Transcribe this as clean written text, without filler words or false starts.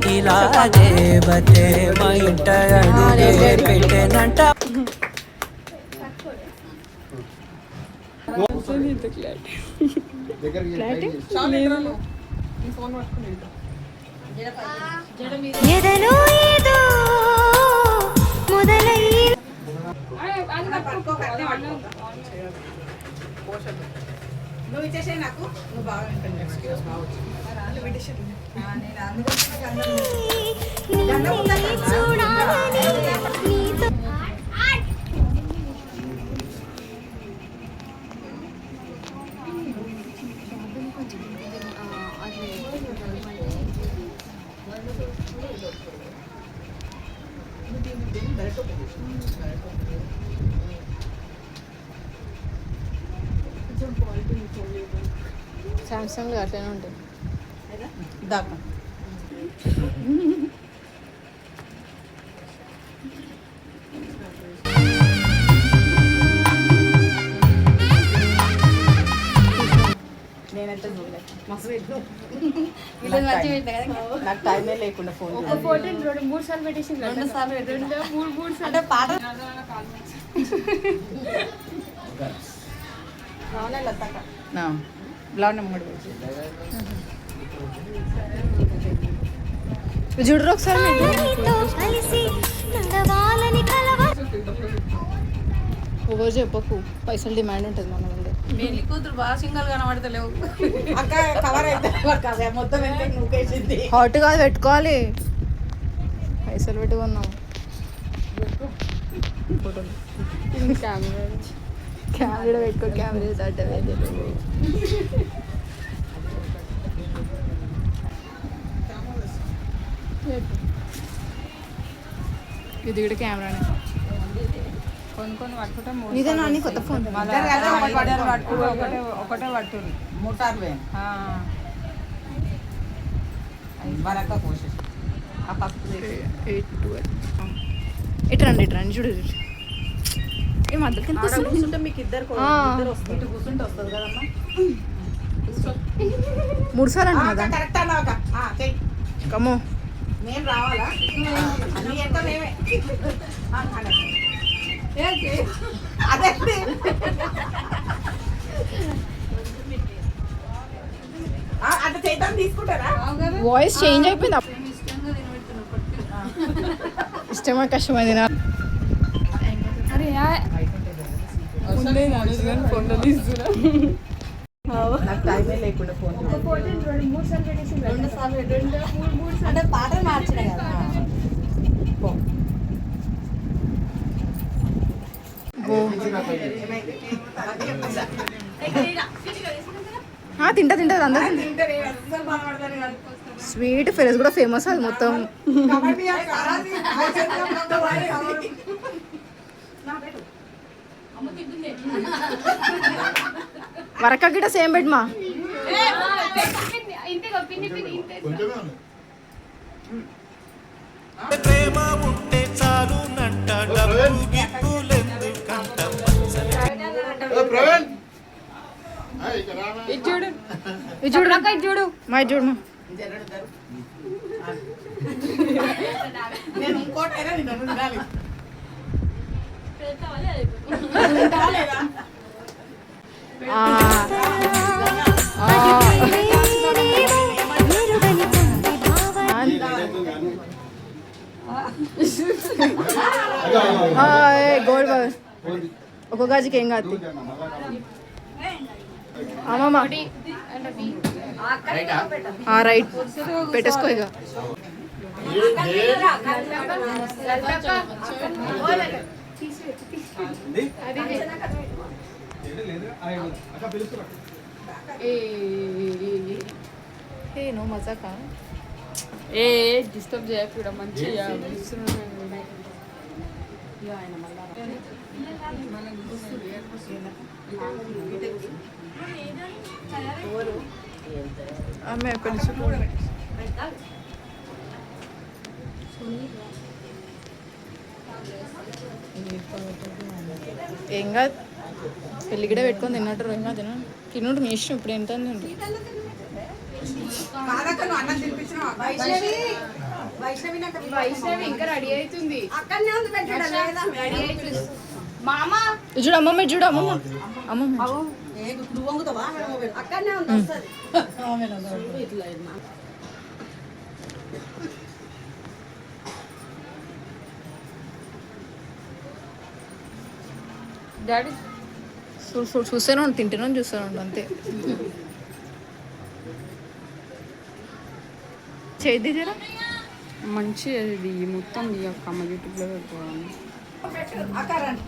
ఇలా దేవతే మా ఇంట అడుగే పెట్టేనంట. ఎదలో ఏదో మొదలై నువ్వు ఇచ్చేసే నాకు నువ్వు బాగా సామ్సంగ్ అట్లనే ఉంటుంది దాకా నేనైతే చూడలేదు మస్తు నాకు టైమే లేకుండా ఫోన్ మూడు సార్లు పెట్టేసి అంటే పాట చూడరు ఒకసారి ఎవరు చెప్పకు పైసలు డిమాండ్ ఉంటుంది మన ముందు. పెళ్లి కూతురు బాగా సింగల్ కనబడతలేవు అక్క కవర్ అయితే మొత్తం ఎంత నువ్వేసింది హాట్ కాదు పెట్టుకోవాలి పైసలు పెట్టుకున్నాం కెమెరా పెట్టుకో కెమెరా దాటలేదు ఇది కూడా కెమెరానే కొన్ని పట్టుకుంటాం ఇదేనా అన్ని కొత్త ఫోన్ ఒకటే పట్టుడు మోటార్లే మరొక కోసేసి ఆ పక్కకు ఇట్రండి చూడు ఈ మధ్యలో కూర్చుంటే మీకు ఇద్దరు కూర్చుంటే వస్తుంది కదమ్మా 3 సార్లు అంటున్నా కరెక్ట్ అన్నాక కమ్మో నేను రావాలా నీ ఎంత మేమే అదే అట్లా చేద్దాం తీసుకుంటారా వాయిస్ చేంజ్ అయిపోయింది ఇష్టమా కష్టమా తినా నాకు టైమే లేకుండా ఫోన్ అంటే పాటలు మార్చిన కదా తింటా అందరూ స్వీట్ ఫెరస్ కూడా ఫేమస్ అది మొత్తం వరక గిట సేమ్ బెడ్ మా ప్రేమ ఉంటే చాలు నంట డబ్బు గిప్పులెందుకంట చూడు మా చూడు నేను ఇంకోటైనా నేను ఉండాలి గోల్డ్ ఒక గాజికి ఏం కాదు అమ్మమ్మ రైట్ పెట్టేసుకో ఇక నో మజాకా డిస్టర్బ్ చేయకుండా మంచిగా ఆమె కొంచెం ఏం కాదు పెళ్ళి కూడా పెట్టుకొని తిన్నట్టు ఏం కాదు తినుంటు మీ ఇష్టం ఇప్పుడు ఎంత ఉంది కాదక్క నువ్వు అన్నం తినిపించినావా? వైష్ణవి ఇంకా రెడీ అవుతుంది అక్కడనే ఉంది పెట్టాడు లేదా? రెడీ అవుతుంది మామ చూడు అమ్మమ్మ చూడు అమ్మమ్మ అమ్మమ్మ నువ్వు వంగుతావా? అక్కడనే ఉంది వస్తుంది. డాడీ చూస్తూనే ఉండు తింటూనే చూస్తూనే ఉండు అంతే చేద్ది జరా మంచి ఇది మొత్తం ఈ యొక్క అమ్మ యూట్యూబ్లో పెట్టుకోవాలి అక్క రండి.